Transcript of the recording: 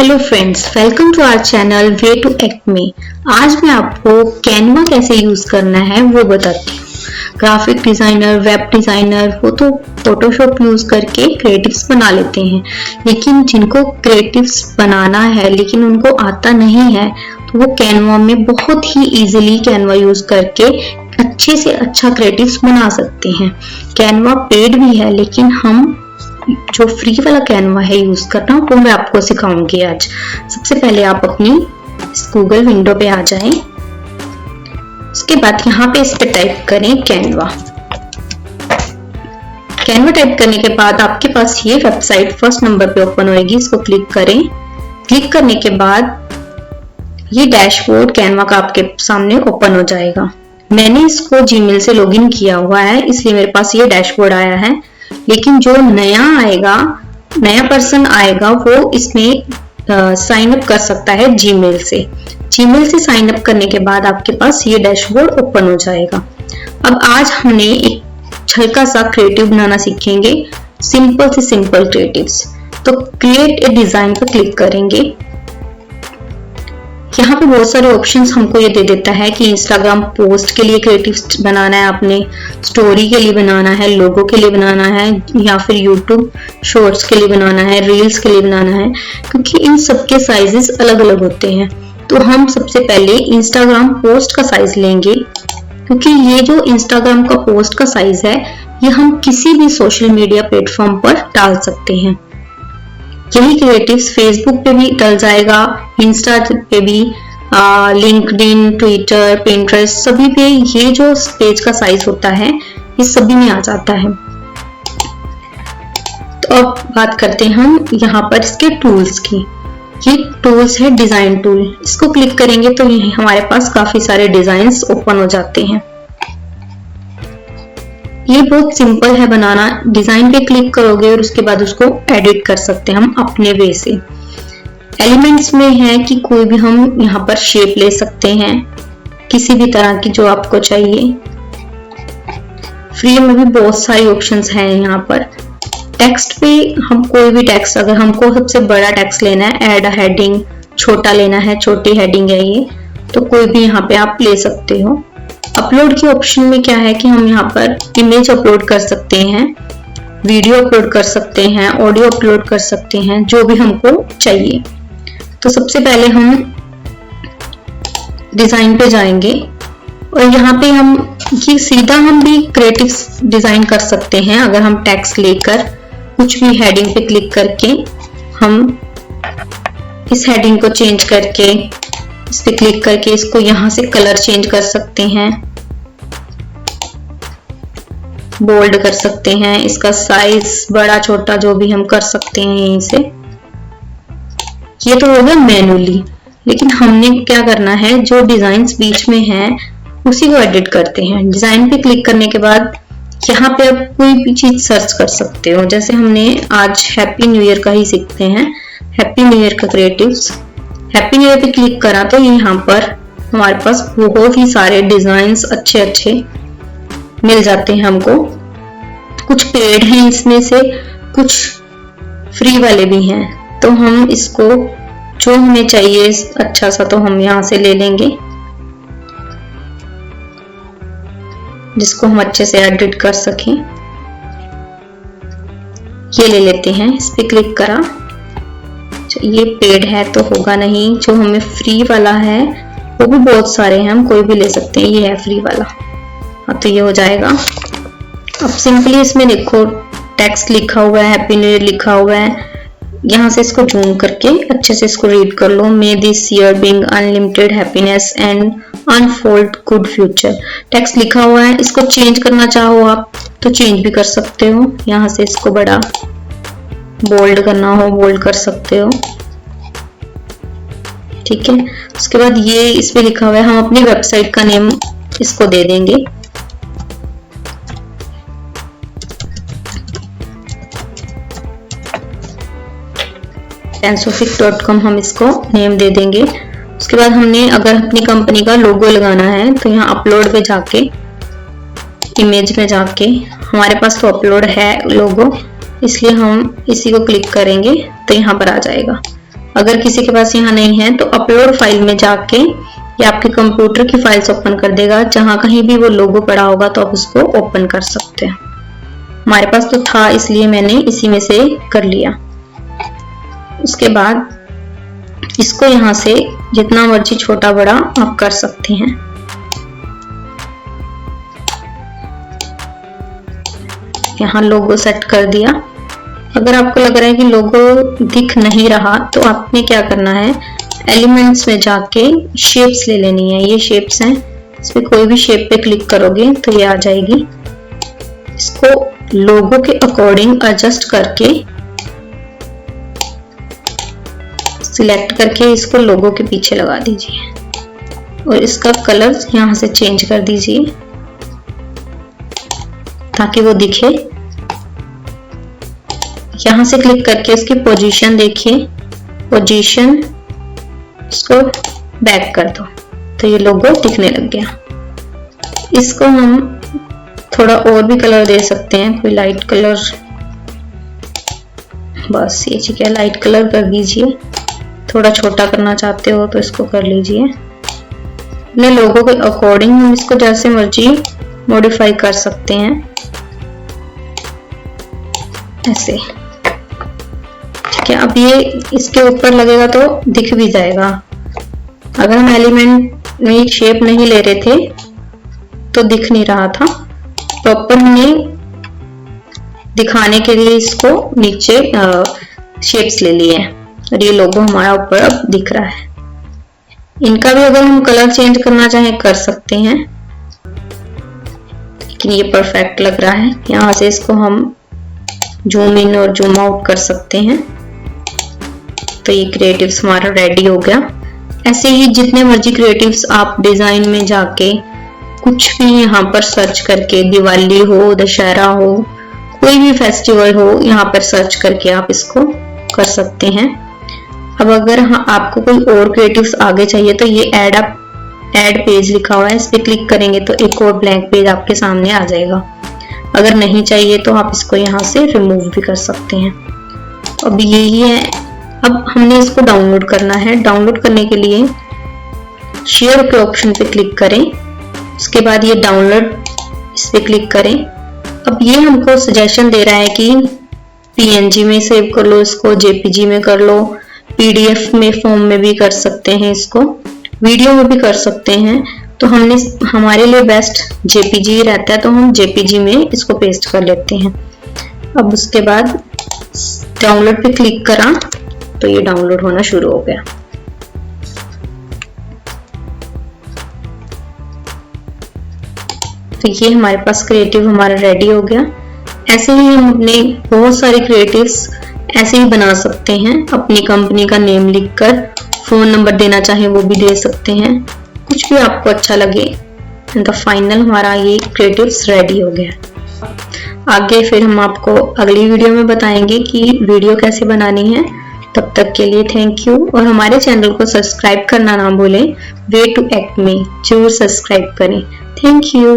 Hello friends, welcome to our channel way to act में। आज मैं आपको कैनवा कैसे यूज करना है वो बताती हूँ। ग्राफिक डिजाइनर, वेब डिजाइनर वो तो फोटोशॉप यूज करके क्रिएटिव्स बना लेते हैं, लेकिन जिनको क्रिएटिव्स बनाना है लेकिन उनको आता नहीं है तो वो कैनवा में बहुत ही इजीली कैनवा यूज करके अच्छे से अच्छा क्रिएटिव्स बना सकते हैं। कैनवा पेड भी है, लेकिन हम जो फ्री वाला कैनवा है यूज करना वो मैं आपको सिखाऊंगी आज। सबसे पहले आप अपनी गूगल विंडो पे आ जाएं। उसके बाद यहाँ पे इस पे टाइप करें कैनवा। कैनवा टाइप करने के बाद आपके पास ये वेबसाइट फर्स्ट नंबर पे ओपन होएगी, इसको क्लिक करें। क्लिक करने के बाद ये डैशबोर्ड कैनवा का आपके सामने ओपन हो जाएगा। मैंने इसको जीमेल से लॉगिन किया हुआ है, इसलिए मेरे पास ये डैशबोर्ड आया है। लेकिन जो नया पर्सन आएगा वो इसमें साइन अप कर सकता है जीमेल से। जीमेल से साइन अप करने के बाद आपके पास ये डैशबोर्ड ओपन हो जाएगा। अब आज हमने एक हल्का सा क्रिएटिव बनाना सीखेंगे, सिंपल से सिंपल क्रिएटिव्स। तो क्रिएट ए डिजाइन पर क्लिक करेंगे। यहाँ पे बहुत सारे ऑप्शंस हमको ये दे देता है कि इंस्टाग्राम पोस्ट के लिए क्रिएटिव बनाना है, आपने स्टोरी के लिए बनाना है, लोगो के लिए बनाना है, या फिर यूट्यूब शॉर्ट्स के लिए बनाना है, रील्स के लिए बनाना है, क्योंकि इन सबके साइजेस अलग अलग होते हैं। तो हम सबसे पहले इंस्टाग्राम पोस्ट का साइज लेंगे, क्योंकि ये जो इंस्टाग्राम का पोस्ट का साइज है ये हम किसी भी सोशल मीडिया प्लेटफॉर्म पर डाल सकते हैं। यही क्रिएटिव्स फेसबुक पे भी डल जाएगा, इंस्टा पे भी, लिंक्डइन, ट्विटर, पिंटरेस्ट सभी पे ये जो पेज का साइज होता है ये सभी में आ जाता है। तो अब बात करते हैं हम यहाँ पर इसके टूल्स की। ये टूल्स है डिजाइन टूल, इसको क्लिक करेंगे तो ये हमारे पास काफी सारे डिजाइन्स ओपन हो जाते हैं। ये बहुत सिंपल है बनाना। डिजाइन पे क्लिक करोगे और उसके बाद उसको एडिट कर सकते हैं हम अपने वे से। एलिमेंट्स में है कि कोई भी हम यहाँ पर शेप ले सकते हैं, किसी भी तरह की जो आपको चाहिए। फ्री में भी बहुत सारी ऑप्शंस हैं यहाँ पर। टेक्स्ट पे हम कोई भी टेक्स्ट, अगर हमको सबसे बड़ा टेक्स्ट लेना है, ऐड अ हेडिंग, छोटा लेना है, छोटी हेडिंग है ये, तो कोई भी यहाँ पे आप ले सकते हो। अपलोड के ऑप्शन में क्या है कि हम यहाँ पर इमेज अपलोड कर सकते हैं, वीडियो अपलोड कर सकते हैं, ऑडियो अपलोड कर सकते हैं, जो भी हमको चाहिए। तो सबसे पहले हम डिजाइन पे जाएंगे और यहाँ पे हम ये सीधा हम भी क्रिएटिव डिजाइन कर सकते हैं। अगर हम टेक्स्ट लेकर कुछ भी हेडिंग पे क्लिक करके हम इस हेडिंग को चेंज करके इस पे क्लिक करके इसको यहाँ से कलर चेंज कर सकते हैं, बोल्ड कर सकते हैं, इसका साइज बड़ा छोटा जो भी हम कर सकते हैं यहीं से। ये तो हो गया मैनुअली, लेकिन हमने क्या करना है, जो डिजाइन्स बीच में हैं उसी को एडिट करते हैं। डिजाइन पे क्लिक करने के बाद यहाँ पे आप कोई भी चीज सर्च कर सकते हो। जैसे हमने आज हैप्पी न्यू ईयर का ही सीखते हैं, हैप्पी न्यू ईयर का क्रिएटिव्स। हैप्पी न्यू ईयर पे क्लिक करा तो यहाँ पर हमारे पास बहुत ही सारे डिजाइन्स अच्छे अच्छे मिल जाते हैं हमको। कुछ पेड हैं इसमें से, कुछ फ्री वाले भी हैं। तो हम इसको जो हमें चाहिए अच्छा सा तो हम यहाँ से ले लेंगे, जिसको हम अच्छे से एडिट कर सकें। ये ले लेते हैं, इस पे क्लिक करा। ये पेड है तो होगा नहीं, जो हमें फ्री वाला है वो भी बहुत सारे हैं, हम कोई भी ले सकते हैं। ये है फ्री वाला, हाँ तो ये हो जाएगा। अब सिंपली इसमें देखो टेक्स्ट लिखा हुआ है, हैप्पी न्यू ईयर लिखा हुआ है। यहाँ से इसको जूम करके अच्छे से इसको रीड कर लो। May this year bring unlimited happiness and unfold good future. Text लिखा हुआ है, इसको चेंज करना चाहो आप तो चेंज भी कर सकते हो। यहाँ से इसको बड़ा बोल्ड करना हो बोल्ड कर सकते हो, ठीक है। उसके बाद ये इस पे लिखा हुआ है, हम अपनी वेबसाइट का नेम इसको दे देंगे। Tensofic.com हम इसको नेम दे देंगे। उसके बाद हमने अगर अपनी कंपनी का लोगो लगाना है तो यहाँ अपलोड पे जाके इमेज में जाके, हमारे पास तो अपलोड है लोगो, इसलिए हम इसी को क्लिक करेंगे तो यहाँ पर आ जाएगा। अगर किसी के पास यहाँ नहीं है तो अपलोड फाइल में जाके या आपके कंप्यूटर की फाइल्स ओपन कर देगा, जहां कहीं भी वो लोगो पड़ा होगा तो आप उसको ओपन कर सकते हैं। हमारे पास तो था इसलिए मैंने इसी में से कर लिया। उसके बाद इसको यहाँ से जितना मर्जी छोटा बड़ा आप कर सकते हैं। यहाँ लोगो सेट कर दिया। अगर आपको लग रहा है कि लोगो दिख नहीं रहा तो आपने क्या करना है, एलिमेंट्स में जाके शेप्स ले लेनी है। ये शेप्स हैं, इसमें कोई भी शेप पे क्लिक करोगे तो ये आ जाएगी। इसको लोगो के अकॉर्डिंग एडजस्ट करके सिलेक्ट करके इसको लोगो के पीछे लगा दीजिए और इसका कलर यहाँ से चेंज कर दीजिए ताकि वो दिखे। यहाँ से क्लिक करके इसकी पोजीशन देखिए, पोजीशन इसको बैक कर दो तो ये लोगो दिखने लग गया। इसको हम थोड़ा और भी कलर दे सकते हैं, कोई लाइट कलर, बस ये ठीक है, लाइट कलर कर दीजिए। थोड़ा छोटा करना चाहते हो तो इसको कर लीजिए। अपने लोगो के अकॉर्डिंग हम इसको जैसे मर्जी मॉडिफाई कर सकते हैं, ऐसे ठीक है। अब ये इसके ऊपर लगेगा तो दिख भी जाएगा। अगर हम एलिमेंट में शेप नहीं ले रहे थे तो दिख नहीं रहा था, प्रॉपर हमने दिखाने के लिए इसको नीचे शेप्स ले लिए और ये लोगो हमारा ऊपर अब दिख रहा है। इनका भी अगर हम कलर चेंज करना चाहें कर सकते हैं, लेकिन ये परफेक्ट लग रहा है। यहाँ से इसको हम जूम इन और जूम आउट कर सकते हैं। तो ये क्रिएटिव्स हमारा रेडी हो गया। ऐसे ही जितने मर्जी क्रिएटिव्स आप डिजाइन में जाके कुछ भी यहाँ पर सर्च करके, दिवाली हो, दशहरा हो, कोई भी फेस्टिवल हो, यहाँ पर सर्च करके आप इसको कर सकते हैं। अब अगर आपको कोई और क्रिएटिव्स आगे चाहिए तो ये ऐड पेज लिखा हुआ है, इस पे क्लिक करेंगे तो एक और ब्लैंक पेज आपके सामने आ जाएगा। अगर नहीं चाहिए तो आप इसको यहाँ से रिमूव भी कर सकते हैं। अब यही है, अब हमने इसको डाउनलोड करना है। डाउनलोड करने के लिए शेयर के ऑप्शन पे क्लिक करें, उसके बाद ये डाउनलोड, इस पे क्लिक करें। अब ये हमको सजेशन दे रहा है कि PNG में सेव कर लो इसको, JPG में कर लो, PDF में फॉर्म में भी कर सकते हैं, इसको वीडियो में भी कर सकते हैं। तो हमने हमारे लिए बेस्ट JPG रहता है तो हम JPG में इसको पेस्ट कर लेते हैं। अब उसके बाद डाउनलोड पे क्लिक करा तो ये डाउनलोड होना शुरू हो गया। तो ये हमारे पास क्रिएटिव हमारा रेडी हो गया। ऐसे ही हम अपने बहुत सारे क्रिएटिव्स ऐसे ही बना सकते हैं। अपनी कंपनी का नेम लिखकर, फोन नंबर देना चाहे वो भी दे सकते हैं, कुछ भी आपको अच्छा लगे। तो फाइनल हमारा ये क्रिएटिव्स रेडी हो गया। आगे फिर हम आपको अगली वीडियो में बताएंगे कि वीडियो कैसे बनानी है। तब तक के लिए थैंक यू, और हमारे चैनल को सब्सक्राइब करना ना भूलें। वे टू एक्ट में जरूर सब्सक्राइब करें। Thank you.